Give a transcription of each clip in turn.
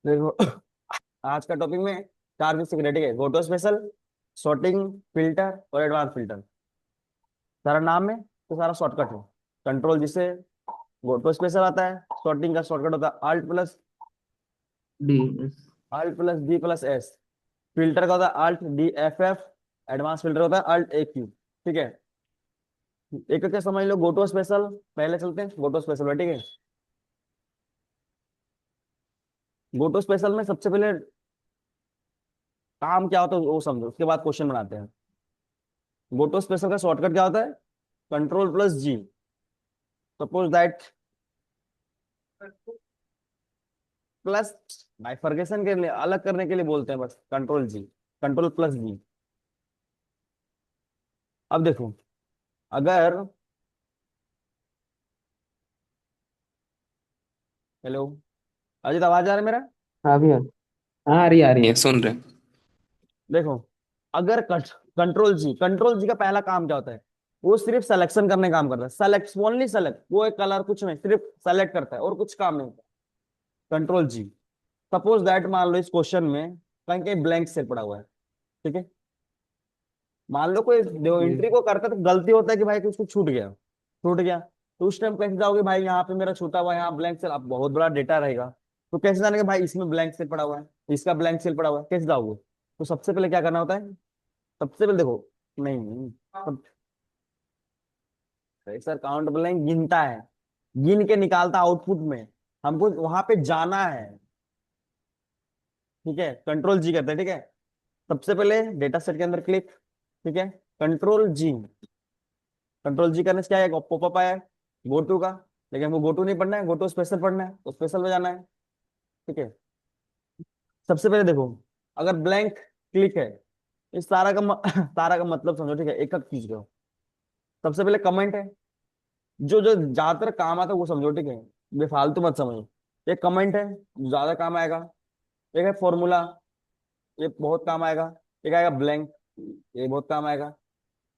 देखो आज का टॉपिक में चार बेसिक रेटिंग है। गोटो स्पेशल, सॉर्टिंग, फिल्टर और एडवांस फिल्टर। सारा नाम है तो सारा शॉर्टकट है। कंट्रोल जिसे गोटो स्पेशल आता है, सॉर्टिंग का शॉर्टकट होता है D. Alt plus D plus S. Filter का होता है alt D F F. Advance filter होता है अल्ट ए क्यू। ठीक है, एक एक समझ लो। गोटो स्पेशल पहले चलते हैं। गोटो स्पेशल में ठीक है, गोटो स्पेशल में सबसे पहले काम क्या होता है वो समझो, उसके बाद क्वेश्चन बनाते हैं। गोटो स्पेशल का शॉर्टकट क्या होता है? Control plus G. Suppose that plus bifurcation के लिए, अलग करने के लिए बोलते हैं बस control G, control plus G. अब देखो, अगर हेलो अजित, आवाज आ रहा है मेरा? हाँ भी हाँ, आ रही है, सुन रहे हैं। देखो, अगर कंट्रोल जी का पहला काम क्या होता है? वो सिर्फ सिलेक्शन करने का काम करता है। Select, only select. वो एक कलर कुछ नहीं, सिर्फ सेलेक्ट करता है और कुछ काम नहीं होता कंट्रोल जी। सपोज दैट मान लो इस क्वेश्चन में कहीं कहीं ब्लैंक सेल पड़ा हुआ है। ठीक है, मान लो कोई जी। एंट्री को करता है तो गलती होता है कि भाई कुछ कुछ छूट गया। तो उस टाइम कैसे जाओगे भाई, यहाँ पे मेरा छूटा हुआ है, यहाँ ब्लैंक सेल। अब बहुत बड़ा डेटा रहेगा, तो कैसे जानेंगे भाई इसमें ब्लैंक सेल पड़ा हुआ है, इसका ब्लैंक सेल पड़ा हुआ है, कैसे जाओगे? तो सबसे पहले क्या करना होता है? सबसे पहले देखो, नहीं सर, काउंट ब्लैंक गिनता है, गिन के निकालता आउटपुट में। हमको वहां पे जाना है। ठीक है, कंट्रोल जी करते हैं। ठीक है, सबसे पहले डेटा सेट के अंदर क्लिक। ठीक है, कंट्रोल जी। कंट्रोल जी करने से क्या है, पॉपअप आया है गो टू का। लेकिन हमको गो टू नहीं पढ़ना है, गो टू स्पेशल पढ़ना है, तो स्पेशल में जाना है। ठीक है, सबसे पहले देखो, अगर ब्लैंक क्लिक है, इस सारा का सारा का मतलब समझो। ठीक है, एक एक चीज को सबसे पहले कमेंट है, जो जो ज्यादातर काम आता है वो समझो। ठीक है, बेफालतू मत समझो। एक कमेंट है जो ज्यादा काम आएगा, एक है फॉर्मूला, ये बहुत काम आएगा। एक आएगा ब्लैंक, ये बहुत काम आएगा।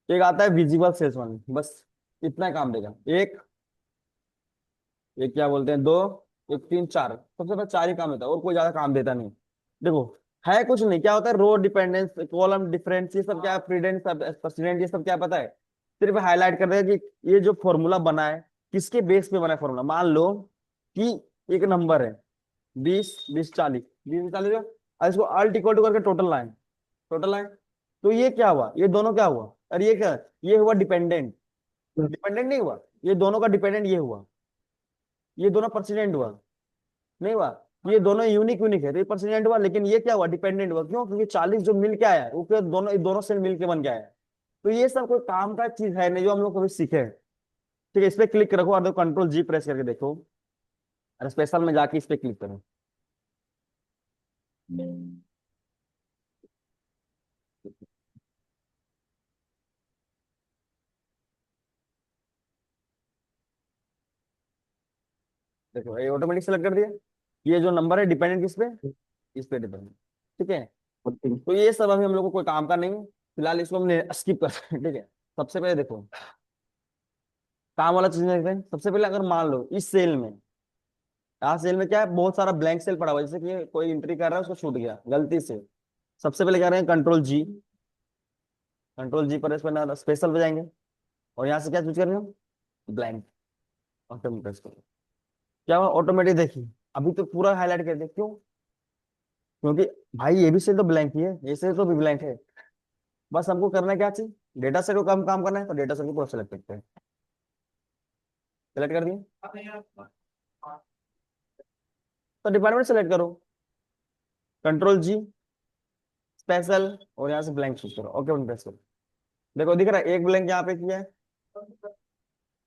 एक आता है विजिबल सेल्स वन, बस इतना काम देगा। एक क्या बोलते हैं, दो, एक, तीन, चार। सबसे पहले चार ही काम देता है और कोई ज्यादा काम देता नहीं। देखो, है कुछ नहीं, क्या होता है, रो डिपेंडेंस, कॉलम डिफरेंस, ये सब क्या है, प्रीडेंस, प्रेसिडेंट, ये सब क्या पता है? सिर्फ हाईलाइट कर देगा कि ये जो फॉर्मूला बना है किसके बेस पे बना है फॉर्मूला। मान लो कि एक नंबर है 20, 20, 40, 20, 40 और इसको अल्ट इक्वल टू करके टोटल लाइन। तो ये क्या हुआ, ये दोनों क्या हुआ? और ये क्या, ये हुआ डिपेंडेंट। डिपेंडेंट नहीं हुआ, ये दोनों का डिपेंडेंट ये हुआ। ये दोनों प्रेसिडेंट हुआ, नहीं हुआ। ये दोनों यूनिक यूनिक है तो ये प्रेसिडेंट हुआ, लेकिन ये क्या हुआ, डिपेंडेंट हुआ। क्यों? क्योंकि 40 जो मिल के आया है वो फिर दोनों से मिल के बन के आया है। तो ये सब कोई काम का चीज है नहीं जो हम लोग कभी सीखे हैं। ठीक है, इस पे क्लिक रखो और देखो, कंट्रोल जी प्रेस करके देखो, अरे स्पेशल में जाके इस पे क्लिक करो। देखो ये ऑटोमेटिक सेलेक्ट कर दिया। ये जो नंबर है डिपेंडेंट किस पे? इस पे डिपेंडेंट। ठीक है, तो ये सब अभी हम लोग को कोई काम का नहीं है, फिलहाल इसको हमने स्किप कर ठीक है। सबसे पहले देखो, काम वाला चीज देखते हैं। सबसे पहले अगर मान लो इस सेल में, यहाँ सेल में क्या है, बहुत सारा ब्लैंक सेल पड़ा हुआ है, जैसे कि कोई एंट्री कर रहा है उसको छूट गया गलती से। सबसे पहले कह रहे हैं कंट्रोल जी, कंट्रोल जी पर इस पर स्पेशल पे जाएंगे और यहाँ से क्या चूज करेंगे, ब्लैंक। ऑटोमेटिक प्रेस करो, क्या हुआ, ऑटोमेटिक। देखिए अभी तो पूरा हाईलाइट कर दिया, क्यों? क्योंकि भाई ये भी सेल तो ब्लैंक ही है, ये सेल तो भी ब्लैंक है। बस हमको करना क्या चाहिए, डेटा सेट को कम काम करना है, तो डेटा सेट को पूरा सेलेक्ट करते हैं। सेलेक्ट कर दिए तो डिपार्टमेंट सेलेक्ट करो, कंट्रोल जी, स्पेशल, और यहाँ से ब्लैंक चूज करो। ओके बटन प्रेस करो। देखो दिख रहा है एक ब्लैंक यहाँ पे किया है।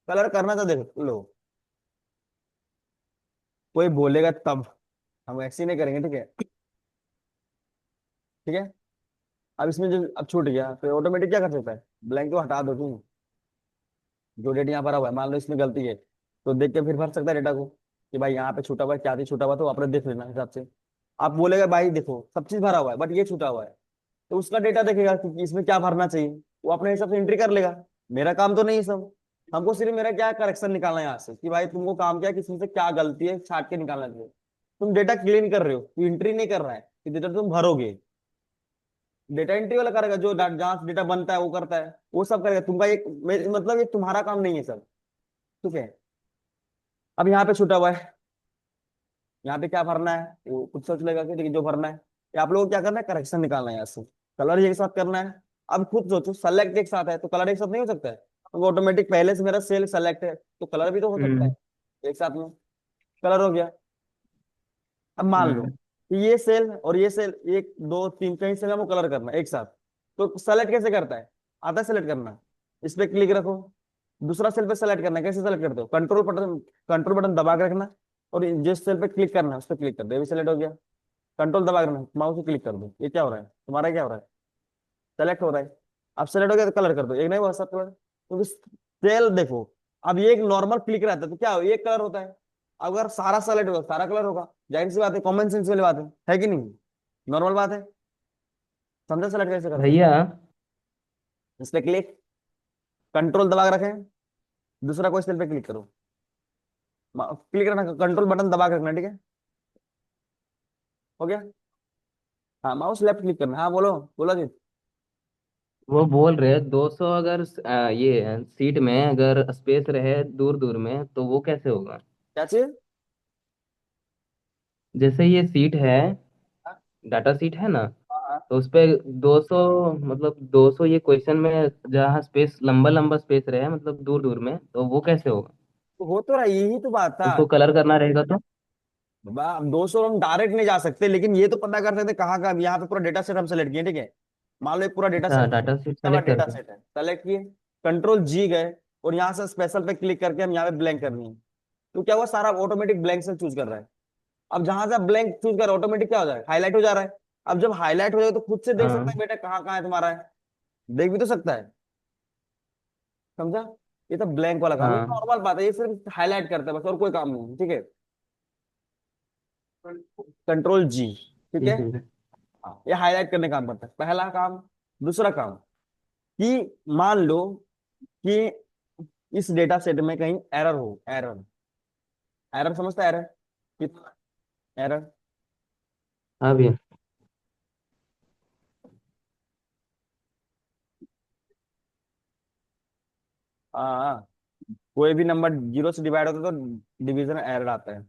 कलर करना था, देखो लो, कोई बोलेगा तब, हम ऐसे ही नहीं करेंगे। ठीक है, ठीक है। अब इसमें जो अब छूट गया तो ऑटोमेटिक क्या कर सकता है, ब्लैंक को हटा दो तुम। जो डेट यहाँ भरा हुआ है, मान लो इसमें गलती है, तो देख के फिर भर सकता है डेटा को कि भाई यहाँ पे छूटा हुआ है, क्या चीज छूटा हुआ, तो अपने देख लेना हिसाब से। आप बोलेगा भाई देखो सब चीज भरा हुआ है बट ये छूटा हुआ है, तो उसका डेटा देखेगा कि इसमें क्या भरना चाहिए, वो अपने हिसाब से एंट्री कर लेगा। मेरा काम तो नहीं है सब, हमको सिर्फ मेरा क्या करेक्शन निकालना है यहाँ से कि भाई तुमको काम क्या है कि इसमें से क्या गलती है छाट के निकालना चाहिए। तुम डेटा क्लीन कर रहे हो, तू एंट्री नहीं कर रहा है कि डेटा तुम भरोगे। डेटा एंट्री वाला करेगा, जो जहाँ डेटा बनता है वो करता है, वो सब करेगा। तुमका एक मतलब ये तुम्हारा काम नहीं है सब। ठीक है। अब यहाँ पे छूटा हुआ है, यहाँ पे क्या भरना है वो खुद सोच लेगा कि ठीक है, जो भरना है। ये आप लोगों को क्या करना है, करेक्शन निकालना है यहाँ से। कलर एक साथ करना है। अब खुद सोचो, सेलेक्ट एक साथ है तो कलर एक साथ नहीं हो सकता है, तो ऑटोमेटिक पहले से मेरा सेल सेलेक्ट है तो कलर भी तो हो सकता हम्म। है एक साथ में। कलर हो गया। अब मान लो हम्म। कि ये सेल और ये सेल, एक दो तीन कई सेल हमको कलर करना है एक साथ, तो सेलेक्ट कैसे करता है, आता है सेलेक्ट करना। इस पे क्लिक रखो, दूसरा सेल पे सेलेक्ट करना है, कैसे सेलेक्ट करते हो, कंट्रोल बटन दबा के रखना, और जिस सेल पे क्लिक करना है उस पर क्लिक कर दो, ये भी सेलेक्ट हो गया। कंट्रोल दबा के रखना, माउस से क्लिक कर दो, ये क्या हो रहा है तुम्हारा, क्या हो रहा है, सेलेक्ट हो रहा है। अब सेलेक्ट हो गया तो कलर कर दो, एक नहीं हुआ सब कलर, तो सेल देखो। अब ये एक नॉर्मल क्लिक रहता है तो क्या हो, एक कलर होता है। अगर सारा सेलेक्ट होगा सारा कलर होगा, जाहिर सी बात है, कॉमन सेंस वाली बात है कि नहीं, नॉर्मल बात है। समझा सेलेक्ट कैसे करते हैं। भैया। इस पे क्लिक, कंट्रोल दबा के रखें, दूसरा कोई सेल पे क्लिक करो, क्लिक रखना, कंट्रोल बटन दबा के रखना, ठीक है। हो गया। हाँ माउस लेफ्ट क्लिक करना, हाँ बोलो, बोलो जी। वो बोल रहे 200 अगर ये सीट में अगर स्पेस रहे दूर दूर में तो वो कैसे होगा? क्या चीज। जैसे ये सीट है, डाटा सीट है ना, हाँ, तो उस पे 200, मतलब 200 ये क्वेश्चन में जहाँ स्पेस लंबा लंबा स्पेस रहे मतलब दूर दूर में, तो वो कैसे होगा? तो हो तो रहा है, यही तो बात था। उसको कलर करना रहेगा तो? बाबा हम 200 हम डायरेक्ट नहीं जा सकते, लेकिन ये तो पता कर सकते कहाँ का, यहाँ पे पूरा डेटा सेट हम सेलेक्ट किए, ठीक है। मान लो एक पूरा डेटा अच्छा, सेट डाटा सीट है, सेलेक्ट डेटा करके। सेट है, सेलेक्ट किए, कंट्रोल जी गए, और यहाँ से स्पेशल पे क्लिक करके हम यहाँ पे ब्लैंक करनी है, तो क्या हुआ, सारा ऑटोमेटिक ब्लैंक से चूज कर रहा है। अब जहां से ब्लैंक चूज कर ऑटोमेटिक क्या हो जाए, हाईलाइट हो जा रहा है। अब जब हाईलाइट हो जाए तो खुद से देख सकता हाँ। है बेटा कहाँ कहाँ है तुम्हारा है, देख भी तो सकता है। समझा। ये तो ब्लैंक वाला काम है, हाँ। नॉर्मल बात है, ये सिर्फ हाईलाइट करता है बस, और कोई काम नहीं है, ठीक है। कंट्रोल जी, ठीक है। ठीक है। हाँ, ये हाईलाइट करने का काम करता है, पहला काम। दूसरा काम, कि मान लो कि इस डेटा सेट में कहीं एरर हो, एरर, एरर समझता है एरर, कि एरर, हाँ भैया। हाँ, कोई भी नंबर जीरो से डिवाइड होता है तो डिवीजन एरर आता है।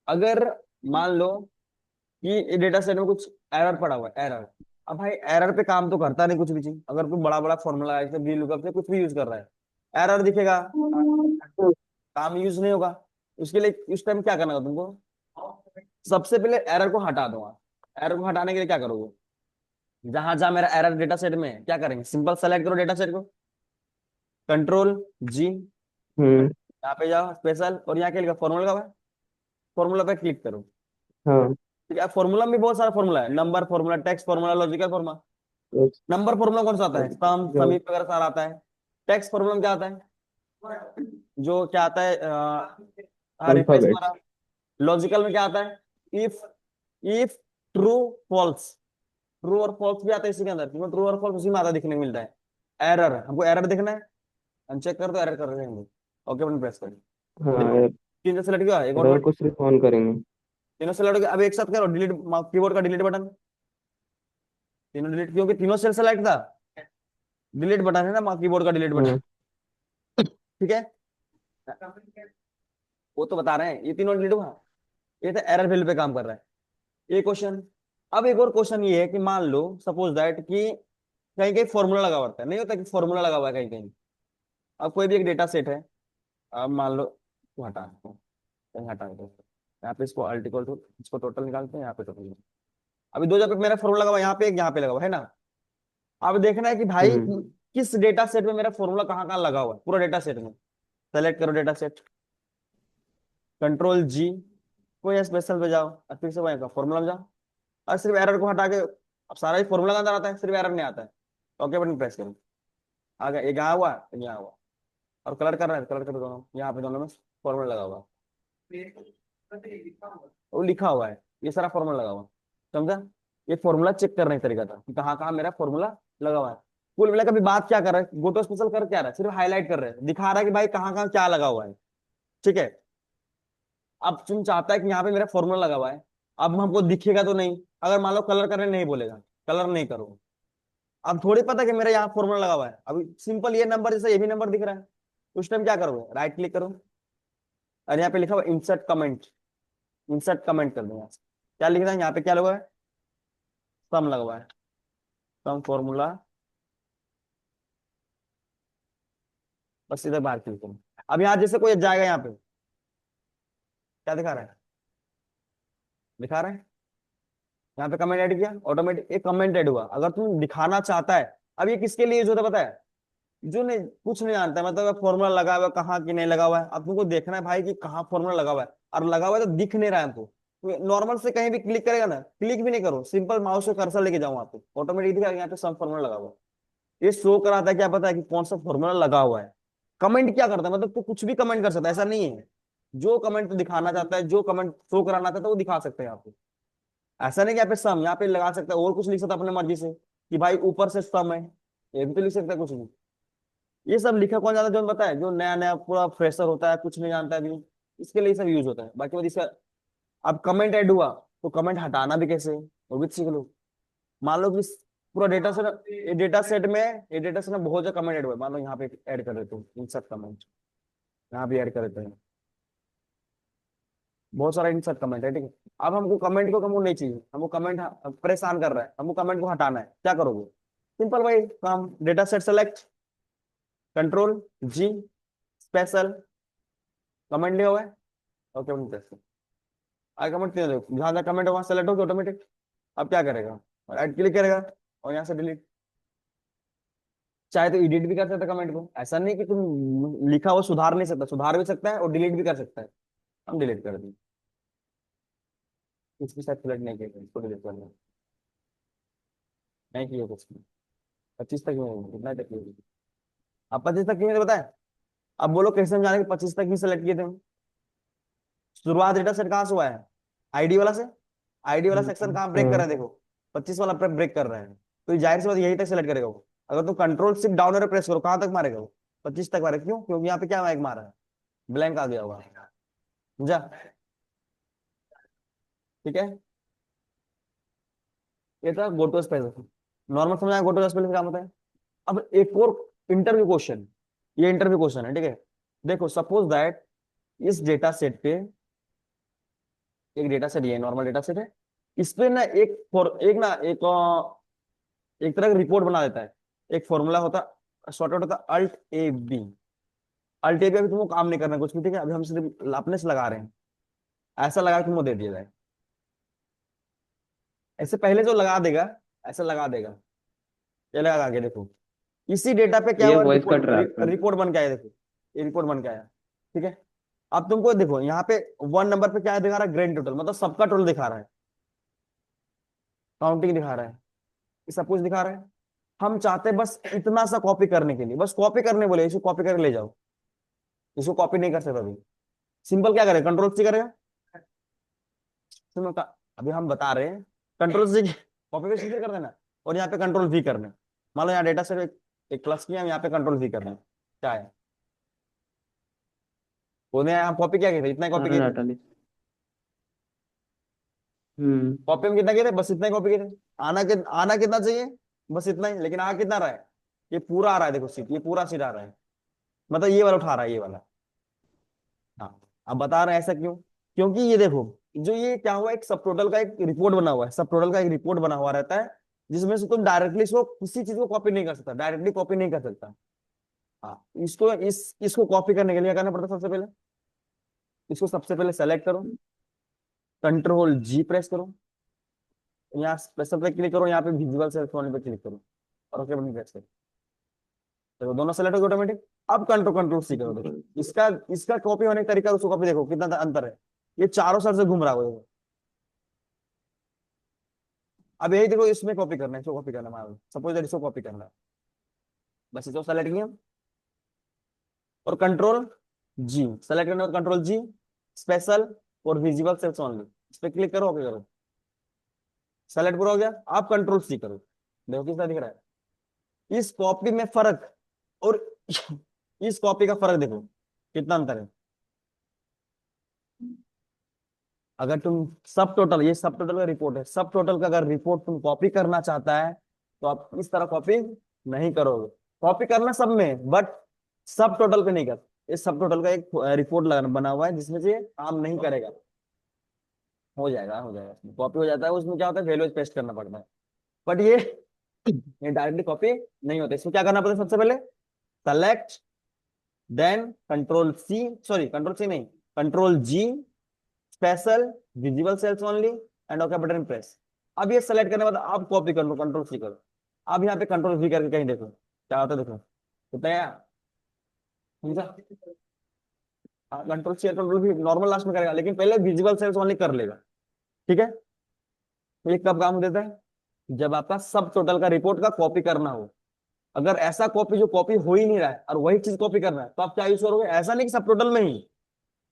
अगर मान लो कि डेटा सेट में कुछ एरर पड़ा हुआ है, एरर, अब भाई एरर पे काम तो करता नहीं कुछ भी चीज, अगर कोई बड़ा बड़ा फॉर्मूला है, वी लुकअप से कुछ भी यूज कर रहा है, एरर दिखेगा, काम यूज नहीं होगा। उसके लिए उस टाइम क्या करना होगा तुमको, सबसे पहले एरर को हटा दूंगा। एरर को हटाने के लिए क्या करोगे, जहां जहां मेरा एरर डेटा सेट में है, क्या करेंगे, सिंपल सेलेक्ट करो डेटा सेट को, कंट्रोल जी, हम्म। यहाँ पे जाओ स्पेशल, और यहाँ क्या लिखा, फॉर्मूला का, फॉर्मूला पे क्लिक करो। हाँ। ठीक है, फॉर्मूला में भी बहुत सारा फॉर्मूला है, number formula, text formula, logical formula. तो- नंबर फॉर्मूला कौन सा आता है, सम जो समीप वगैरह सारा आता है। टेक्स्ट फॉर्मूला में क्या आता है, जो क्या आता है, हाँ रिप्लेस अल्फाबेट। वगैरह। लॉजिकल में क्या आता है, if, if true false, true और फॉल्स भी आता है इसी के अंदर, क्योंकि ट्रू और फॉल्स उसी में आता दिखने को मिलता है। एरर, हमको एरर देखना है, हम चेक कर दो एरर कर रहे हैं, ओके बटन प्रेस करें। देखो हाँ, तीन से सेलेक्ट किया, एक और एरर को सिर्फ ऑन करेंगे। तीनों सेलेक्ट हो गया, अब एक साथ करो डिलीट, कीबोर्ड का डिलीट बटन, तीनों डिलीट, क्योंकि तीनों सेल सेलेक्ट था, डिलीट बटन है ना कीबोर्ड का डिलीट बटन, हाँ। ठीक है। वो तो बता रहे हैं, ये तीनों डिलीट हुआ, ये तो एरर वैल्यू पे काम कर रहा है, ये क्वेश्चन। अब एक और क्वेश्चन ये है कि मान लो सपोज दैट कि कहीं कहीं फॉर्मूला लगा हुआ है, नहीं होता कि फॉर्मूला लगा हुआ है कहीं कहीं। अब कोई भी एक डेटा सेट है, अब मान लो, इसको हटा दो, कहीं हटा दो, यहाँ पे इसको अल्ट इक्वल टू, इसको टोटल निकालते हैं, यहाँ पे टोटल, अभी दो जगह पे मेरा फॉर्मूला लगा हुआ है, यहाँ पे एक यहाँ पे लगा हुआ है ना। अब देखना है कि भाई हम्म। किस डेटा सेट में मेरा फॉर्मूला कहाँ कहाँ लगा हुआ है, पूरा डेटा सेट में। सेलेक्ट करो डेटा सेट, कंट्रोल जी, कोई स्पेशल पे जाओ, और फिर से वहीं का फॉर्मूला में जाओ, और सिर्फ एरर को हटा के, अब सारा ही फॉर्मूला के अंदर आता है, सिर्फ एरर नहीं आता है। ओके बटन प्रेस करो, आ गया, एक यहाँ हुआ एक यहाँ हुआ, और कलर कर रहा है, कलर कर दोनों, यहाँ पे दोनों में फॉर्मूला लगा हुआ है। वो लिखा हुआ है, ये सारा फॉर्मूला लगा हुआ है। समझा। ये फॉर्मूला चेक करने का तरीका था कि कहाँ कहाँ मेरा फॉर्मूला लगा हुआ है। कुल मिला कभी बात क्या कर रहा है, गोटो स्पेशल कर क्या रहा है, सिर्फ हाईलाइट कर रहे हैं, दिखा रहा है कि भाई कहाँ कहाँ क्या लगा हुआ है। ठीक है। अब तुम चाहता है कि यहाँ पे मेरा फॉर्मूला लगा हुआ है, अब हमको दिखेगा तो नहीं, अगर मान लो कलर करने नहीं बोलेगा, कलर नहीं करो, अब थोड़ी पता कि मेरा यहाँ फॉर्मूला लगा हुआ है, अभी सिंपल ये नंबर जैसे ये भी नंबर दिख रहा है, उस टाइम क्या करोगे, राइट क्लिक करो, और यहाँ पे लिखा हुआ इंसर्ट कमेंट, इंसर्ट कमेंट कर दो यहाँ से। क्या लिखा है यहाँ पे, क्या लगा हुआ है, सम लगा हुआ है, सम फॉर्मूला, बस इधर बाहर क्लिक करो। अब यहाँ जैसे कोई जाएगा यहाँ पे, क्या दिखा रहा है, दिखा रहा है यहाँ पे कमेंट ऐड किया, ऑटोमेटिक एक कमेंट ऐड हुआ, अगर तुम दिखाना चाहता है। अब ये किसके लिए यूज होता है पता है, जो नहीं कुछ नहीं जानता है, मतलब फॉर्मूला लगा हुआ है कहाँ की नहीं लगा हुआ है, अब तुमको देखना है भाई कि कहाँ फॉर्मूला लगा हुआ है, और लगा हुआ है तो दिख नहीं रहा है हमको, तो नॉर्मल से कहीं भी क्लिक करेगा ना, क्लिक भी नहीं करो, सिंपल माउस से कर्सर लेके जाओ वहाँ पे, ऑटोमेटिक दिखा यहाँ पे सम फॉर्मूला लगा हुआ है। ये शो कराता है क्या पता है कि कौन सा फॉर्मूला लगा हुआ है। कमेंट क्या करता है, मतलब तू कुछ भी कमेंट कर सकता है, ऐसा नहीं है, जो कमेंट तू दिखाना चाहता है, जो कमेंट शो कराना चाहता है वो दिखा सकते हैं यहाँ पे। ऐसा नहीं कि यहाँ पे सम, यहाँ पे लगा सकता है और कुछ लिख सकता है अपने मर्जी से, कि भाई ऊपर से सम है, ये भी तो लिख सकता है कुछ भी। ये सब लिखा कौन जाता है, जो पता है, जो नया नया पूरा फ्रेशर होता है, कुछ नहीं जानता है अभी, इसके लिए सब यूज होता है, बाकी बात इसका। अब कमेंट ऐड हुआ तो कमेंट हटाना भी कैसे, वो भी सीख लो। मान लो कि पूरा डेटा सेट, ये डेटा सेट में बहुत ज्यादा कमेंट ऐड हुआ है, मान लो यहाँ पे ऐड कर देते हो इंसर्ट कमेंट, यहाँ भी ऐड कर देते हैं, बहुत सारा इंसर्ट कमेंट है, ठीक है। अब हमको कमेंट को हमको नहीं चाहिए, हमको कमेंट परेशान कर रहा है, हमको कमेंट को हटाना है, क्या करोगे, सिंपल भाई काम, data set select, control G, special, comment लिया हुआ है, ओके आई कमेंट नहीं, देखो जहां जहां कमेंट वहां सेलेक्ट होगा ऑटोमेटिक। अब क्या करेगा, राइट क्लिक करेगा और यहाँ से डिलीट, चाहे तो एडिट भी कर सकता है कमेंट को, ऐसा नहीं कि तुम लिखा हुआ सुधार नहीं सकता, सुधार भी सकता है और डिलीट भी कर सकता है। हम डिलीट कर दें, इसकी शायद सेलेक्ट नहीं किया, इसको डिलीट कर दें, नहीं किया कुछ नहीं। 25 तक में कितना तक किया, अब 25 तक किए बताए। अब बोलो कैसे हम जाने के 25 तक ही सेलेक्ट किए थे हम? शुरुआत डेटा सेट कहाँ से हुआ है, आईडी वाला से, आईडी वाला सेक्शन कहाँ ब्रेक कर रहा है देखो, 25 वाला ब्रेक कर रहा है, तो ये जाहिर सी बात यही तक सेलेक्ट करेगा वो। अगर तुम control shift down arrow press करो कहाँ तक मारेगा वो, 25 तक मारेगा, क्यों, क्योंकि यहाँ पे क्या माइक मारा है, ब्लैंक आ गया हुआ, समझा, ठीक है। ये था गोटो स्पेस, नॉर्मल समझा, गोटो स्पेस काम होता है। अब एक और इंटरव्यू क्वेश्चन, ये इंटरव्यू क्वेश्चन है, ठीक है। देखो सपोज दैट इस डेटा सेट पे, एक डेटा सेट, ये नॉर्मल डेटा सेट है, इस पे ना एक फॉर एक ना एक एक तरह का रिपोर्ट बना देता है, एक फॉर्मूला होता, शॉर्टकट होता alt A B, alt A B, अभी तुमको काम नहीं करना कुछ भी, ठीक है, अभी हम सिर्फ अपने से लगा रहे हैं, ऐसा लगा के तुमको दे दिया जाए, ऐसे पहले जो लगा देगा, ऐसा लगा देगा, ये लगा के देखो, इसी डेटा पे क्या ये हुआ, वॉइस कट रहा है रिपोर्ट आपका। रिपोर्ट बन के आया, देखो ये रिपोर्ट बन के आया, ठीक है। अब तुमको देखो यहाँ पे 1 नंबर पे क्या दिखा रहा है, ग्रैंड टोटल, मतलब सबका टोटल दिखा रहा है, काउंटिंग दिखा रहा है, ये सब कुछ दिखा रहा है। हम चाहते हैं बस इतना सा कॉपी करने के लिए, बस कॉपी करने बोले, इसको कॉपी करके ले जाओ, इसको कॉपी नहीं कर सकता अभी, सिंपल क्या करेगा, कंट्रोल सी करेगा, सुनो अभी हम बता रहे हैं, कंट्रोल सी, कॉपी पेस्ट कर देना, और यहाँ पे कंट्रोल वी करना है। मान लो यहाँ डेटा सेट एक प्लस किया, यहाँ पे कंट्रोल वी करना है, क्या है, बोलते हैं हम कॉपी क्या किए थे, इतना ही कॉपी सारा किए थे, डाटा लिख। हम्म। कॉपी में कितना किए थे, बस इतना ही कॉपी किए थे। आना कितना चाहिए, बस इतना ही, लेकिन आ कितना रहा है, ये पूरा आ रहा है, देखो सीट, ये पूरा सीट आ रहा है, मतलब ये वाला उठा रहा है, ये वाला। हाँ, अब बता रहे हैं ऐसा क्यों, क्योंकि ये देखो, जो ये क्या हुआ, एक सब टोटल का एक रिपोर्ट बना हुआ है, सब टोटल का एक रिपोर्ट बना हुआ रहता है, जिसमें से तुम डायरेक्टली इसको किसी चीज को कॉपी नहीं कर सकता, डायरेक्टली कॉपी नहीं कर सकता। हाँ, इसको कॉपी करने के लिए क्या करना पड़ता है, सबसे पहले इसको सबसे पहले सेलेक्ट करो, कंट्रोल जी प्रेस करो, यहाँ स्पेशल पे क्लिक करो, यहाँ पे विजुअल सेल्फ पे क्लिक करो, और ओके बटन प्रेस करो, देखो दोनों सेलेक्ट हो गए ऑटोमेटिक। अब कंट्रोल कंट्रोल सी करो, देखो इसका इसका कॉपी होने का तरीका, उसको कॉपी देखो कितना अंतर है, ये चारों साइड से घूम रहा है देखो। अब यही देखो, इसमें कॉपी करना है, इसको कॉपी करना है, सपोज इसको कॉपी करना है, बस इसको सेलेक्ट किया और कंट्रोल जी, सेलेक्ट करना और कंट्रोल जी, स्पेशल और विजिबल सेल्स ओनली, इस पे क्लिक करो, ओके करो, सेलेक्ट पूरा हो गया। आप कंट्रोल सी करो, देखो कितना दिख रहा है, इस कॉपी में फर्क और इस कॉपी का फर्क देखो कितना अंतर है। अगर तुम सब टोटल, ये सब टोटल का रिपोर्ट है, सब टोटल का अगर रिपोर्ट तुम कॉपी करना चाहता है तो आप इस तरह कॉपी नहीं करोगे। कॉपी करना सब में, बट सब टोटल पे नहीं कर। इस सब टोटल का एक रिपोर्ट लगाना बना हुआ है जिसमें से ये काम नहीं करेगा। हो जाएगा, हो जाएगा, उसमें कॉपी हो जाता है, उसमें क्या होता है वैल्यूज पेस्ट करना पड़ता है। बट ये डायरेक्टली कॉपी नहीं होता। इसमें क्या करना पड़ता है सबसे पहले, select, then control C, sorry control C नहीं, control G, special, visible cells only, and okay button press. अब ये सेलेक्ट करने के बाद आप कॉपी कर लो, कंट्रोल सी करो। अब यहाँ पे कंट्रोल वी करके कहीं देखो क्या होता है, देखो कितना है, समझा? Control C control V normal last में करेगा, लेकिन पहले विजिबल सेल्स ओनली कर लेगा। ठीक है। तो ये कब काम देता है, जब आपका सब टोटल का रिपोर्ट का कॉपी करना हो। अगर ऐसा कॉपी जो कॉपी हो ही नहीं रहा है और वही चीज कॉपी करना है तो आप क्या यूज करोगे, ऐसा नहीं कि सब टोटल में ही,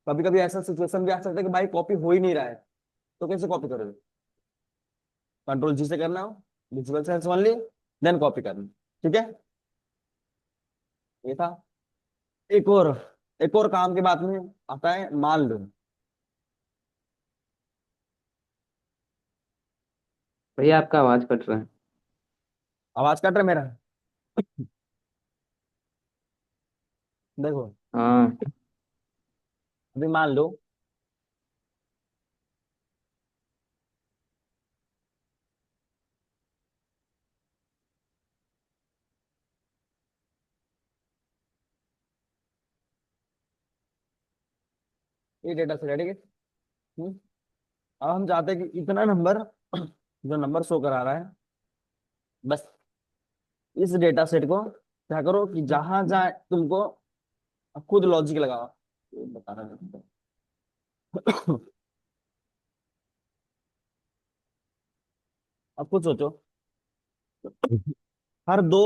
कभी कभी ऐसा सिचुएशन भी आ सकता है कि भाई कॉपी हो ही नहीं रहा है, तो कैसे कॉपी करोगे? कंट्रोल जी से करना हो, visual sense only, then copy करना। ठीक है। ये था। एक और, एक और काम के बाद में आता है, मान लो। भैया आपका आवाज कट रहा है। आवाज कट रहा है मेरा? देखो, हाँ। अभी मान लो ये डेटा से रेडी है। अब हम चाहते हैं कि इतना नंबर जो नंबर शो करा रहा है, बस इस डेटा सेट को क्या करो कि जहां जहां तुमको, खुद लॉजिक लगाओ, ये बता रहा हूं। अब खुद सोचो, हर दो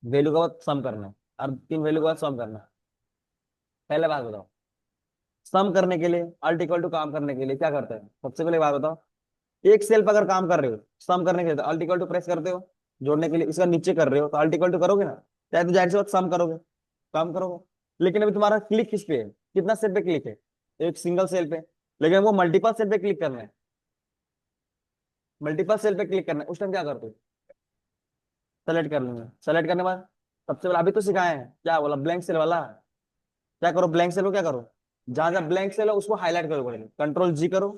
वैल्यू का बाद सम करना है, हर तीन वैल्यू के बाद सम करना है। पहले बात बताओ, सम करने के लिए, अल्ट इक्वल टू काम करने के लिए क्या करते हैं? सबसे पहले बात बताओ, एक सेल पर अगर काम कर रहे हो सम करने के लिए तो अल्ट इक्वल टू प्रेस करते हो। जोड़ने के लिए इसका नीचे कर रहे हो तो अल्ट इक्वल टू करोगे ना, चाहे तो जाहिर सी बात सम करोगे, काम करोगे। लेकिन अभी तुम्हारा क्लिक किस पे है, कितना सेल पे क्लिक है? एक सिंगल सेल पे। लेकिन वो मल्टीपल सेल पे क्लिक करना है, मल्टीपल सेल पे क्लिक करना है, उस टाइम क्या करते हो? सेलेक्ट कर लेंगे। सेलेक्ट करने के बाद सबसे पहले अभी तो सिखाए हैं, क्या बोला, ब्लैंक सेल वाला। क्या करो, ब्लैंक सेल को क्या करो, जहां जहां ब्लैंक सेल है उसको हाईलाइट करो पहले, कंट्रोल जी करो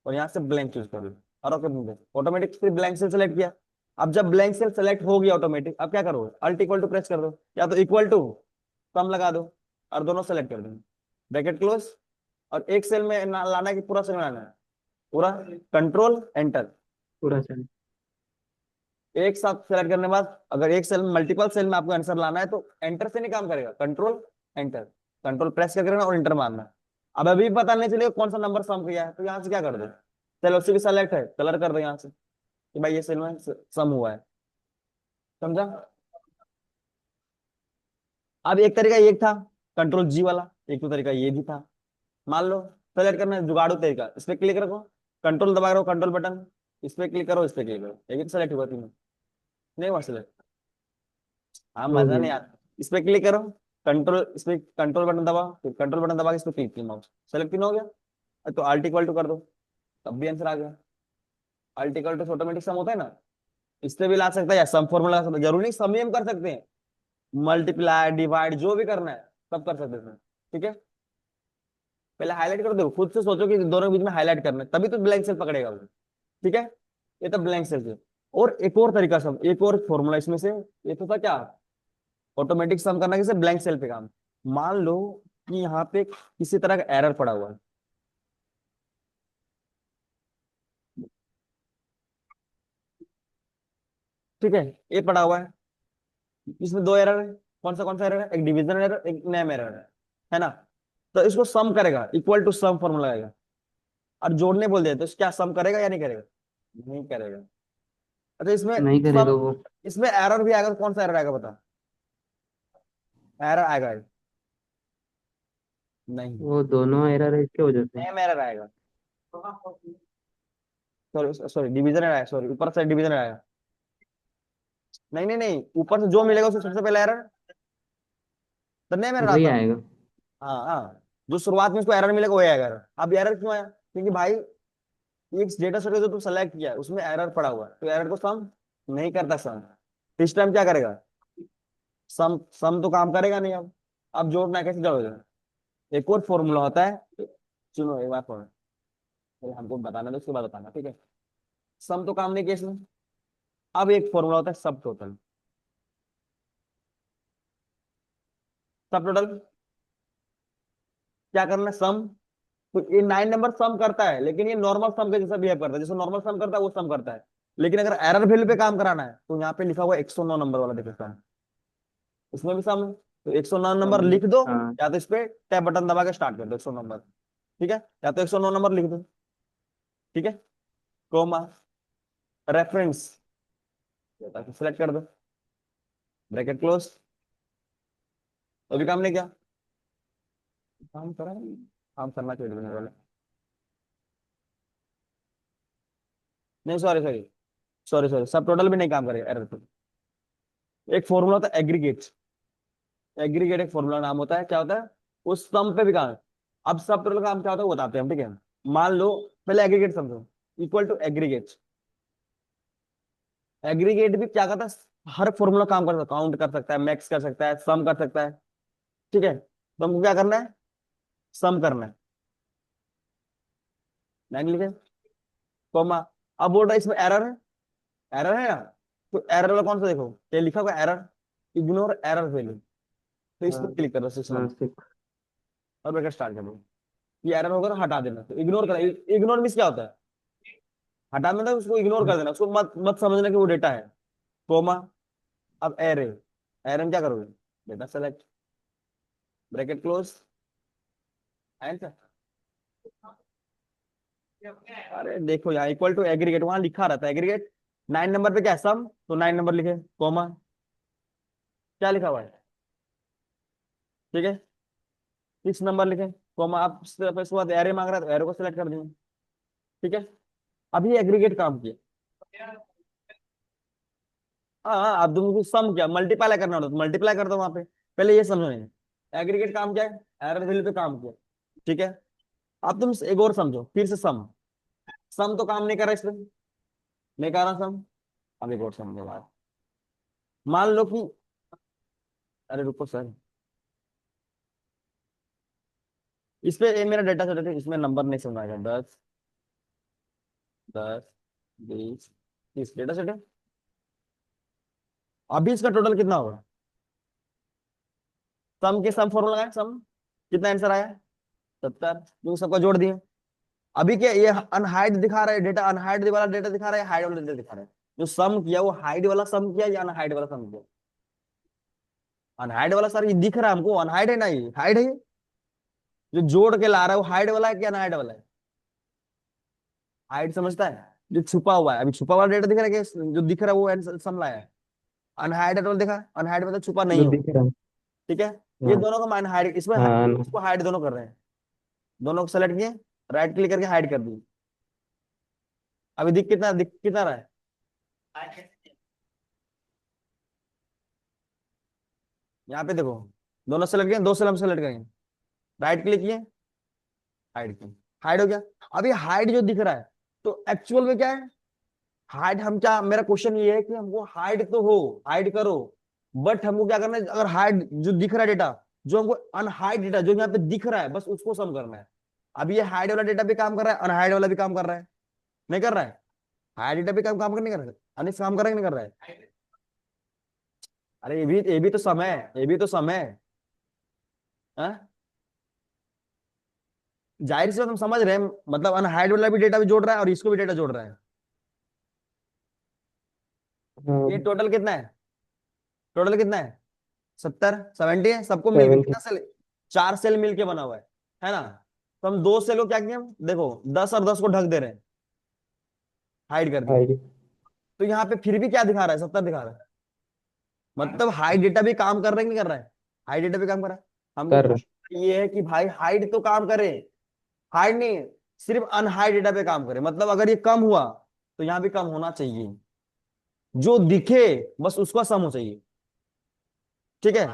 और यहाँ से ब्लैंक चूज करो। और ओके, ऑटोमेटिक फिर ब्लैंक सेल सेलेक्ट किया। अब जब ब्लैंक सेल सेलेक्ट हो गया ऑटोमेटिक, अब क्या करो, अल्ट इक्वल टू प्रेस कर दो, या तो इक्वल टू कम लगा दो, और दोनों सेलेक्ट कर दो, ब्रैकेट क्लोज। और एक सेल में लाना है कि पूरा सेल में लाना है? पूरा। Control enter. पूरा चल। एक साथ सेलेक्ट करने के बाद अगर एक सेल में, मल्टीपल सेल में आपको आंसर लाना है तो एंटर से नहीं काम करेगा, कंट्रोल एंटर, कंट्रोल प्रेस करके रखना और एंटर मारना है। अब अभी पता नहीं चलेगा कौन सा नंबर सम किया है, तो यहाँ से क्या कर दो, चलो उसी भी सेलेक्ट है, कलर कर दो यहाँ से कि भाई ये सेल में सम हुआ है। समझा? अब एक तरीका ये था, कंट्रोल जी वाला, एक तो तरीका ये भी था। मान लो सेलेक्ट करना है, जुगाड़ू तरीका, इस पे क्लिक रखो, कंट्रोल दबा करो, कंट्रोल बटन, इस पे क्लिक करो, इस पे क्लिक करो, एक ही सेलेक्ट हुआ तीनों, नहीं हुआ सेलेक्ट? हाँ, हो मजा गया। नहीं आता। इस पे क्लिक करो, कंट्रोल, इस पे कंट्रोल बटन दबाओ, फिर कंट्रोल बटन दबा के इस पे क्लिक किया, माउस सेलेक्ट तीन हो गया। तो अल्ट इक्वल टू कर दो, तब भी आंसर आ गया। अल्ट इक्वल टू ऑटोमेटिक सम होता है ना, इससे भी ला सकता है, या सम फॉर्मूला ला सकता है, जरूरी नहीं सम ही हम कर सकते हैं, मल्टीप्लाई डिवाइड जो भी करना है सब कर सकते हैं। ठीक है। पहले हाईलाइट कर दो, खुद से सोचो कि दोनों के बीच में हाईलाइट करना है, तभी तो ब्लैंक सेल पकड़ेगा वो। ठीक है। ये तो ब्लैंक सेल से। और एक और तरीका सम, एक और फॉर्मूला इसमें से, ये तो था क्या, ऑटोमेटिक सम करना, किसे, ब्लैंक सेल पे काम। मान लो कि यहाँ पे किसी तरह का एरर पड़ा हुआ है, ठीक है, ये पड़ा हुआ है, इसमें दो एरर है, कौन सा एरर है, एक डिवीजन एरर, एक नेम एरर है ना? तो इसको सम करेगा, इक्वल टू सम फॉर्मूला लगाएगा, और जोड़ने बोल दिया तो क्या सम करेगा या नहीं करेगा? नहीं करेगा। अच्छा, इसमें नहीं सम, करेगा वो। इसमें एरर भी आएगा तो कौन सा एरर आएगा बता? एरर आएगा नहीं, वो दोनों एरर है इसके वजह से। नेम एरर आएगा, सॉरी सॉरी डिवीजन एरर आएगा, सॉरी ऊपर से डिवीजन आएगा। नहीं नहीं नहीं, ऊपर से जो मिलेगा उसको सबसे पहले एरर, तो नहीं मैं रहा वही था। आएगा। हाँ हाँ, जो शुरुआत में उसको एरर मिलेगा वही आएगा। अब एरर क्यों आया, क्योंकि भाई एक डेटा सेट जो तू सेलेक्ट किया है उसमें एरर पड़ा हुआ है, तो एरर को सम नहीं करता सम। इस टाइम क्या करेगा, सम सम तो काम करेगा नहीं। अब जोड़ना है, कैसे जोड़ोगे। एक और फॉर्मूला होता है, सुनो एक बार पढ़ो, पहले हमको बताना तो उसके बाद बताना, ठीक है। सम तो काम नहीं किया इसमें। अब एक फॉर्मूला होता है सब टोटल। सब टोटल क्या करना है, सम। तो ये 9 नंबर सम करता है, लेकिन ये नॉर्मल सम के जैसा बिहेव करता है, जैसे नॉर्मल सम करता है वो सम करता है। लेकिन अगर एरर वैल्यू पे काम कराना है तो यहाँ पे लिखा हुआ है 109 नंबर वाला, देखो सम, इसमें भी सम है। तो 109 नंबर लिख दो, हाँ। या तो इस पे टैब बटन दबा के स्टार्ट कर दो 109 नंबर, ठीक है। या तो 109 नंबर लिख दो, ठीक है, कोमा, रेफरेंस सिलेक्ट कर दो, ब्रैकेट क्लोज। अभी काम नहीं किया, काम करा नहीं? काम करना चाहिए मेरे वाले। नहीं सॉरी सॉरी, सॉरी सॉरी, सब टोटल भी नहीं काम करेगा एरर पे। एक फॉर्मूला होता है एग्रीगेट। एग्रीगेट एक फॉर्मूला नाम होता है, क्या होता है, उस सम पे भी काम है। अब सब टोटल काम क्या होता है वो बताते हैं हम, ठीक है। मान लो, पहले एग्रीगेट समझो, इक्वल टू एग्रीगेट। एग्रीगेट भी क्या करता है, हर फॉर्मूला काम कर सकता है, काउंट कर सकता है, मैक्स कर सकता है, सम कर सकता है, ठीक है। तो हमको क्या करना है, सम करना है। लाइन लिखे, कॉमा। अब बोल रहा है इसमें एरर है, एरर है ना। तो एरर वाला कौन सा देखो, क्या लिखा हुआ एरर, इग्नोर एरर वैल्यू। तो इस पर हाँ। क्लिक करो 6 नंबर, हाँ, सिक्स। और ब्रैकेट स्टार्ट कर दो। ये एरर होगा तो हटा देना, तो इग्नोर कर, इग्नोर मीन्स क्या होता है, हटा मतलब उसको इग्नोर कर देना, उसको मत मत समझना कि वो डेटा है, कोमा। अब एरे, एरे में क्या करोगे, data select, bracket close, and. अरे देखो यहाँ इक्वल टू एग्रीगेट, वहां लिखा रहता है एग्रीगेट। 9 नंबर पे क्या है, सम, तो 9 नंबर लिखे, कोमा, क्या लिखा हुआ है, ठीक है। 6 नंबर लिखे, कोमा। आप इसके बाद एरे मांग रहा है तो एरे को सिलेक्ट कर देंगे, ठीक है। अभी एग्रीगेट काम किया। हाँ हाँ, अब तुमको सम क्या मल्टीप्लाई करना होता तो मल्टीप्लाई कर दो वहां पे, पहले ये समझो नहीं। एग्रीगेट काम क्या है, एरर वैल्यू पे काम किया, ठीक है। अब तुम एक और समझो, फिर से सम, सम तो काम नहीं कर रहा इसमें, नहीं कर रहा सम। अब एक और समझो बात, मान लो कि, अरे रुको सर, इस पे ये मेरा डेटा सेट है, इसमें नंबर नहीं समझ आएगा, 10 10 20 30 डेटा सेट है। अभी इसका टोटल कितना होगा, सम के सम फॉर्मूला लगाए, सम कितना आंसर आया, 70, क्योंकि सबका जोड़ दिए। अभी क्या ये अनहाइड दिखा रहा है डेटा, अनहाइड वाला डेटा दिखा रहा है, हाइड वाला डेटा दिखा रहा है। जो सम किया वो हाइड वाला सम किया या अनहाइड वाला सम किया, अनहाइड वाला सर ये दिख रहा है हमको, अनहाइड है ना, ये हाइड है ये। जो जोड़ के ला रहा है वो हाइड वाला है कि अनहाइड वाला है, हाइड समझता है, जो छुपा हुआ है। अभी छुपा हुआ डेटा दिख रहा है कि जो दिख रहा है वो सम लाया है। अनहाइड वाला देखा, अनहाइड मतलब छुपा नहीं जो हो, दिख रहा है। ठीक है। ये हाँ। दोनों का मान हाइड, इसमें हाँ। इसको हाइड दोनों कर रहे हैं, दोनों को सेलेक्ट किए, राइट क्लिक करके हाइड कर दिए। अभी दिख कितना रहा है, यहाँ पे देखो, दोनों सेलेक्ट किए, दो सेल सेलेक्ट करेंगे, राइट क्लिक किए, हाइड किए, हाइड हो गया। अभी हाइड जो दिख रहा है, तो एक्चुअल में क्या है, हाइड हम क्या, मेरा क्वेश्चन ये है कि हमको हाइड तो हो, हाइड करो, बट हमको क्या करना है, अगर हाइड जो दिख रहा है डेटा, जो हमको अनहाइड डेटा जो यहाँ पे दिख रहा है बस उसको सम करना है। अब ये हाइड वाला डेटा भी काम कर रहा है, अनहाइड वाला भी काम कर रहा है, नहीं कर रहा है, हाइड डेटा भी काम कर नहीं कर रहा है, अनिस काम कर रहा है कि नहीं कर रहा है। अरे ये भी तो समय है, ये भी तो समय है, हाँ? जाहिर सी बात हम समझ रहे हैं, मतलब अनहाइड वाला भी डेटा भी जोड़ रहा है और इसको भी डेटा जोड़ रहा है। ये हाँ। टोटल कितना है, टोटल कितना है, 70 70 है, सबको मिलके 70। कितना सेल, 4 सेल मिलके बना हुआ है ना। तो हम 2 सेल को क्या किए, हम देखो 10 और 10 को ढक दे रहे हैं, हाइड कर दिए। आईडी। तो यहाँ पे फिर भी क्या दिखा रहा है, 70 दिखा रहा है, मतलब हाइड डेटा भी काम कर रहा है कि नहीं कर रहा है, हाइड डेटा भी काम कर रहा है। हमको कर रहा क्वेश्चन ये है कि भाई हाइड तो काम करे, हाइड नहीं, सिर्फ अनहाइड डेटा पे काम करे, मतलब अगर ये कम हुआ तो यहाँ भी कम होना चाहिए, जो दिखे बस उसका सम हो चाहिए, ठीक है।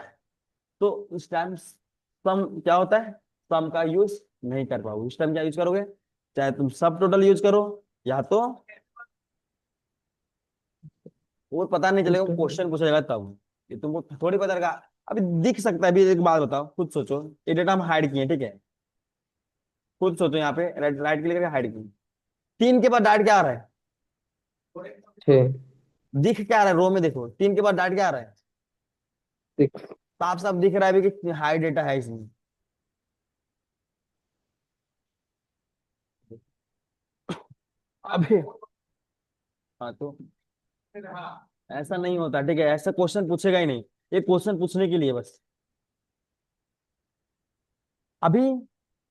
तो इस टाइम सम क्या होता है, सम का यूज नहीं कर पाओगे। इस टाइम क्या यूज करोगे, चाहे तुम सब टोटल यूज करो या तो, वो पता नहीं चलेगा, क्वेश्चन पूछेगा तब, ये तुमको थोड़ी पता लगा। अभी दिख सकता है, अभी एक बात बताओ, खुद सोचो, ये डेटा हम हाइड किए, ठीक है, खुद सोचो, यहाँ पे राइट राइट क्लिक करके हाइड किए, 3 के बाद डाट क्या आ रहा है, 6, दिख क्या आ रहा है, रो में देखो, 3 के बाद डाट क्या आ रहा है, 6। साफ साफ दिख रहा है अभी कि हाइड डेटा है इसमें। अभी हाँ तो ऐसा नहीं होता, ठीक है, ऐसा क्वेश्चन पूछेगा ही नहीं, ये क्वेश्चन पूछने के लिए बस। अभी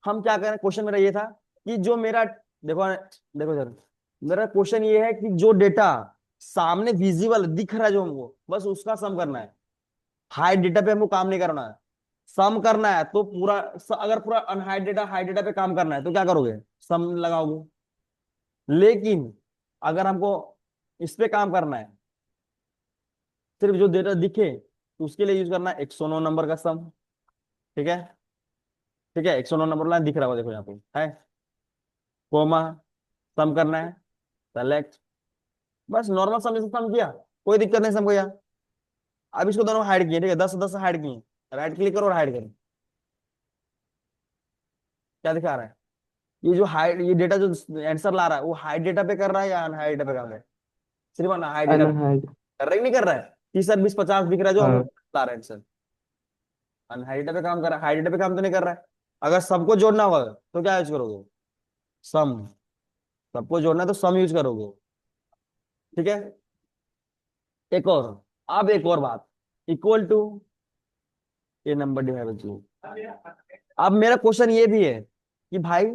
हम क्या करें, क्वेश्चन मेरा ये था कि जो मेरा, देखो देखो सर, मेरा क्वेश्चन ये है कि जो डेटा सामने विजिबल दिख रहा है जो हमको, बस उसका सम करना है। हाइड डेटा पे हमको काम नहीं करना है, सम करना है। तो पूरा अगर पूरा अनहाइड डेटा हाइड डेटा पे काम करना है तो क्या करोगे, सम लगाओगे। लेकिन अगर हमको इस पे काम करना है, सिर्फ जो डेटा दिखे, तो उसके लिए यूज करना है 109 नंबर का सम, ठीक है। ठीक है, 109 नंबर लाइन दिख रहा होगा, देखो यहाँ पे है, कोमा, सम करना है, सेलेक्ट, बस नॉर्मल सम जैसे सम किया, कोई दिक्कत नहीं सम को यहाँ। अब इसको दोनों हाइड किए, ठीक है, 10 10 हाइड किए, राइट क्लिक करो और हाइड करो, क्या दिखा रहा है, ये जो हाइड, ये डेटा जो आंसर ला रहा है वो हाइड डेटा पे कर रहा है या अनहाइड डेटा पे कर रहा है, सिर्फ अनहाइड डेटा पे अनहाइड। कर रहा है, नहीं कर रहा है। 30 20 50 दिख रहा है जो हम हाँ। ला रहे हैं आंसर, अनहाइड डेटा पे काम कर रहा है, हाइड डेटा पे काम तो नहीं कर रहा है। अगर सबको जोड़ना होगा तो क्या यूज करोगे, सम, सबको जोड़ना है तो सम यूज करोगे, ठीक है। एक और, अब एक और बात, इक्वल टू ये नंबर डिवाइड बाय 2। अब मेरा क्वेश्चन ये भी है कि भाई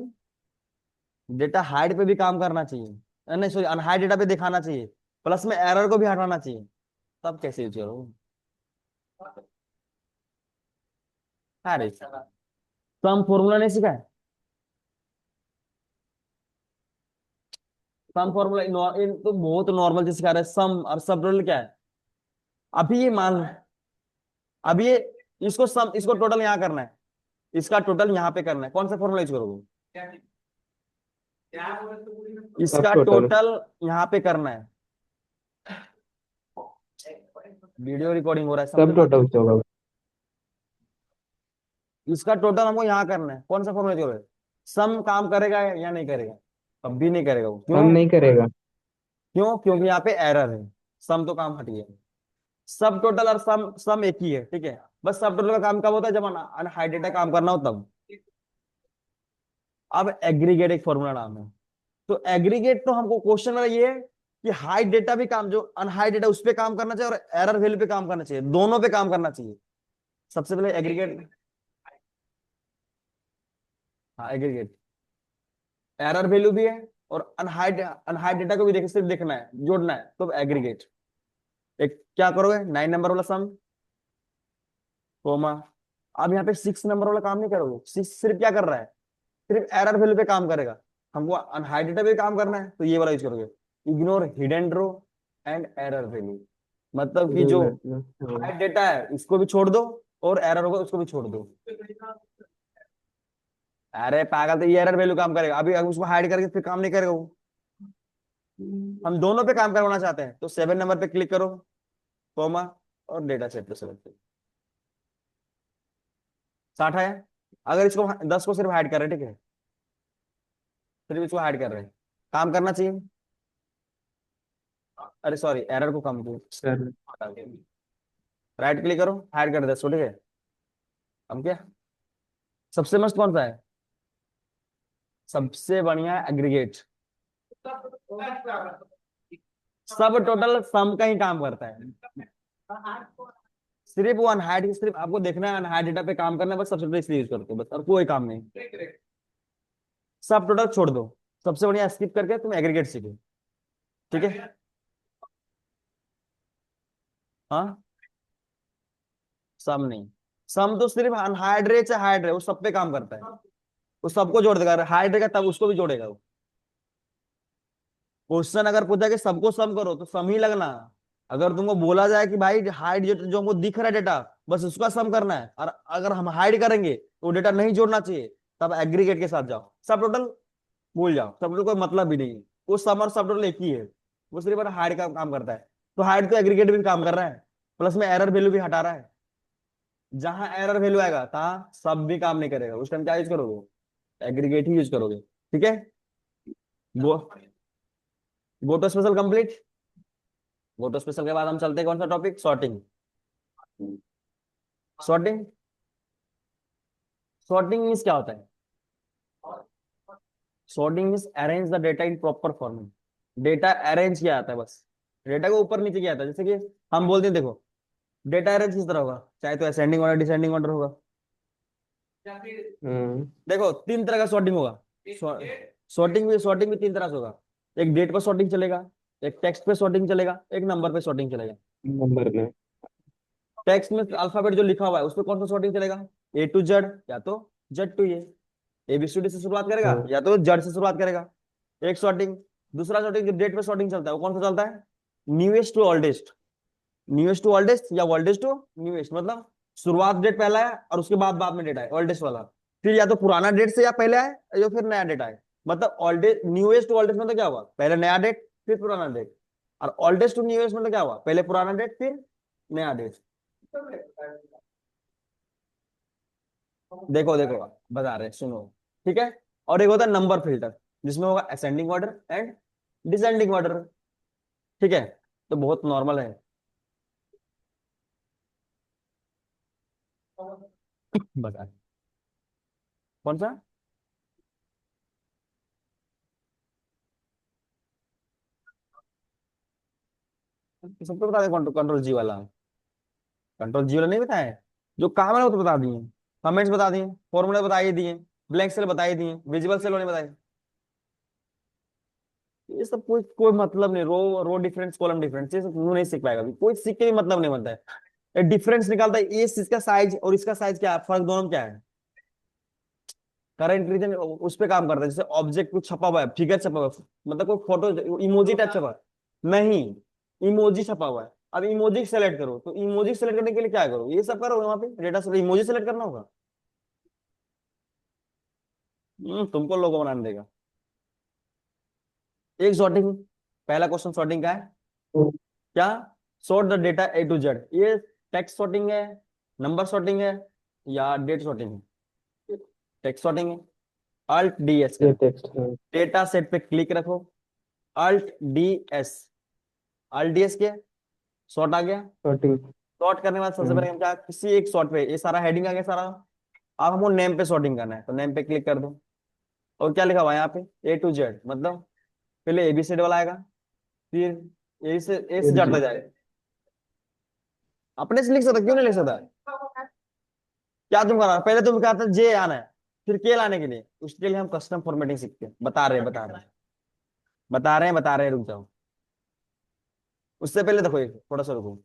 डेटा हाइड पे भी काम करना चाहिए, नहीं सॉरी अनहाइड डेटा पे दिखाना चाहिए, प्लस में एरर को भी हटाना चाहिए, तब कैसे यूज करोगे। अरे सम फॉर्मूला नहीं सीखा है, सम फॉर्मूला इन तो बहुत नॉर्मल चीज सिखा रहे हैं, सम और सब टोटल क्या है। अभी ये मान, अभी ये, इसको सम, इसको टोटल यहाँ करना है, इसका टोटल यहाँ पे करना है, कौन सा फॉर्मूला यूज करोगे, सब इसका टोटल। टोटल यहाँ पे करना है, वीडियो रिकॉर्डिंग हो रहा है समझ सब लो। टोटल से होगा। इसका टोटल हमको यहाँ करना है, कौन सा फॉर्मूला यूज करोगे, सम काम करेगा या नहीं करेगा, अब भी नहीं करेगा वो, हम क्यों, नहीं करेगा। क्यों, क्योंकि यहाँ पे एरर है, सम तो काम हट गया। सब टोटल और सम सम एक ही है, ठीक है, बस सब टोटल का काम कब होता है, जब अनहाइड डेटा काम करना हो तब। अब एग्रीगेट एक फॉर्मूला नाम है, तो एग्रीगेट तो हमको क्वेश्चन में ये है कि हाइड डेटा भी काम, जो अनहाइड डेटा उस पे काम करना चाहिए और एरर वैल्यू पे काम करना चाहिए, दोनों पे काम करना चाहिए। सबसे पहले एग्रीगेट, हाँ एग्रीगेट, एरर वैल्यू भी है और अनहाइड अनहाइड डेटा को भी देख, सिर्फ देखना है, जोड़ना है, तो एग्रीगेट। एक क्या करोगे, 9 नंबर वाला सम, कोमा, अब यहाँ पे 6 नंबर वाला काम नहीं करोगे, 6 सिर्फ क्या कर रहा है, सिर्फ एरर वैल्यू पे काम करेगा, हमको अनहाइड डेटा पे काम करना है, तो ये वाला यूज करोगे, ignore hidden row and error value. मतलब कि जो हाइड डेटा है उसको भी छोड़ दो और एरर होगा उसको भी छोड़ दो। अरे पागल, तो ये एरर वैल्यू काम करेगा, अभी अगर उसको हाइड करके फिर काम नहीं करेगा वो। हम दोनों पे काम करवाना चाहते हैं, तो 7 नंबर पे क्लिक करो, कोमा, और डेटा सेट पे सेलेक्ट करो, 60 है। अगर इसको 10 को सिर्फ हाइड कर रहे हैं, ठीक है, सिर्फ इसको हाइड कर रहे हैं, काम करना चाहिए, अरे सॉरी एरर को कम करो, कर। राइट क्लिक करो, हाइड कर 10 को, ठीक है। अब क्या, सबसे मस्त कौन सा है, सबसे बढ़िया एग्रीगेट, सब टोटल सम का ही काम करता है, सिर्फ वो अनहाइड, सिर्फ आपको देखना है अनहाइड डेटा पे काम करना है, बस सबसे टोटल इसलिए यूज करते हो बस, और कोई काम नहीं। सब टोटल छोड़ दो, सबसे बढ़िया स्किप करके तुम एग्रीगेट सीखो, ठीक है। हाँ, सम नहीं, सम तो सिर्फ अनहाइड रहे चाहे हाइड रहे, वो सब पे काम करता है, वो सबको जोड़ देगा, हाइड रहेगा तब उसको भी जोड़ेगा वो। क्वेश्चन अगर पूछा कि सबको सम करो तो सम ही लगना, अगर तुमको बोला जाए कि भाई हाइड जो जो हमको दिख रहा है डेटा, बस उसका सम करना है, और अगर हम हाइड करेंगे तो डेटा नहीं जोड़ना चाहिए, तब एग्रीगेट के साथ जाओ। सब टोटल भूल जाओ, सब टोटल कोई मतलब भी नहीं है। वो सम और सब टोटल एक ही है, वो सिर्फ हाइड का काम करता है। तो हाइड तो एग्रीगेट भी काम कर रहा है, प्लस में एरर वैल्यू भी हटा रहा है। जहां एरर वैल्यू आएगा तहाँ सब भी काम नहीं करेगा, उस टाइम क्या यूज करोगे? एग्रीगेट ही यूज करोगे। ठीक है। Go go to special complete. Go to special के बाद हम चलते हैं कौन सा topic? Sorting. Sorting sorting means क्या होता है? Sorting means arrange the data in proper format. Data arrange किया जाता है बस, डेटा को ऊपर नीचे किया जाता है। जैसे कि हम बोलते हैं, देखो डेटा अरेंज किस तरह होगा, चाहे तो असेंडिंग ऑर्डर डिसेंडिंग ऑर्डर होगा। हम्म। देखो तीन तरह का सॉर्टिंग होगा। सॉर्टिंग भी तीन तरह से होगा। एक डेट पर सॉर्टिंग चलेगा, एक टेक्स्ट पे सॉर्टिंग चलेगा, एक नंबर पे सॉर्टिंग चलेगा। नंबर में। टेक्स्ट में अल्फाबेट जो लिखा हुआ है उस पर कौन सा सॉर्टिंग चलेगा? ए टू जेड, या तो जेड टू ए। एबीसीडी से शुरुआत करेगा हाँ। या तो जेड से शुरुआत करेगा। एक सॉर्टिंग। दूसरा सॉर्टिंग जो डेट पे सॉर्टिंग चलता है वो कौन सा चलता है? Newest to oldest. Newest to oldest या ओल्डेस्ट टू न्यूएस्ट, मतलब शुरुआत डेट पहला है और उसके बाद बाद में डेट आए ओल्डेस्ट वाला। फिर या तो पुराना डेट से या पहले आए, या फिर नया डेट आए। मतलब ओल्डेस्ट न्यूएस्ट टू ओल्डेस्ट मतलब क्या हुआ? पहले नया डेट फिर पुराना डेट। और ओल्डेस्ट टू न्यूएस्ट मतलब क्या हुआ? पहले पुराना डेट फिर नया डेट। देखो देखो बता रहे हैं, सुनो। ठीक है। और एक होता है नंबर फिल्टर, जिसमें होगा ascending order and descending order. ठीक है। तो बहुत नॉर्मल है। बता रहे। कौन सा? सबको बता दे, कंट्रोल कंट्रोल जी वाला। कंट्रोल जी वाला नहीं बताया? जो काम है वो तो बता दिए। कमेंट्स बता दिए, फॉर्मूले बता ही दिए, ब्लैंक सेल बता ही दिए, विजिबल सेल नहीं बताए। ये सब कोई कोई मतलब नहीं। रो रो डिफरेंस, कॉलम डिफरेंस, ये सब तू नहीं सीख पाएगा अभी। कोई सीख के भी मतलब नहीं बनता है। ये डिफरेंस निकालता है, ये इसका साइज और इसका साइज क्या है, फर्क दोनों में क्या है? करंट रीजन उस पे काम करता है। जैसे ऑब्जेक्ट कुछ छपा हुआ है, फिगर छपा हुआ है, मतलब कोई फोटो इमोजी टाइप छपा है नहीं, इमोजी छपा हुआ है। अब इमोजी सेलेक्ट करो, तो इमोजी सेलेक्ट करने के लिए क्या करो? ये सब करो वहां पे डेटा से इमोजी सेलेक्ट करना होगा। तुमको लोगो बनाने देगा। एक सॉर्टिंग। पहला क्वेश्चन सॉर्टिंग का है क्या? Sort the data A to Z. ये टेक्स्ट सॉर्टिंग है, नंबर सॉर्टिंग है, या डेट सॉर्टिंग है? टेक्स्ट सॉर्टिंग है। अल्ट डी एस ये करो, टेक्स्ट है। डेटा सेट पे क्लिक रखो। Alt D S. Alt D S के सॉर्ट आ गया। सॉर्टिंग। सॉर्ट करने के बाद सबसे पहले हम्म। हम क्या, किसी एक सॉर्ट पे, ये सारा हेडिंग आ गया सारा। अब हमको नेम पे सॉर्टिंग करना है, तो नेम पे क्लिक कर दो। और क्या लिखा हुआ है यहाँ पे? ए टू जेड, मतलब पहले एबीसीडी वाला आएगा, फिर ए से फिर जेड जी। तक जाएगा। अपने से लिख सकता, क्यों नहीं लिख सकता? क्या तुम कर रहा? पहले तुम कहते जे आना है, फिर के लाने के लिए, उसके लिए हम कस्टम फॉर्मेटिंग सीखते हैं। बता रहे हैं रुक जाओ। उससे पहले देखो, एक थोड़ा सा रुको।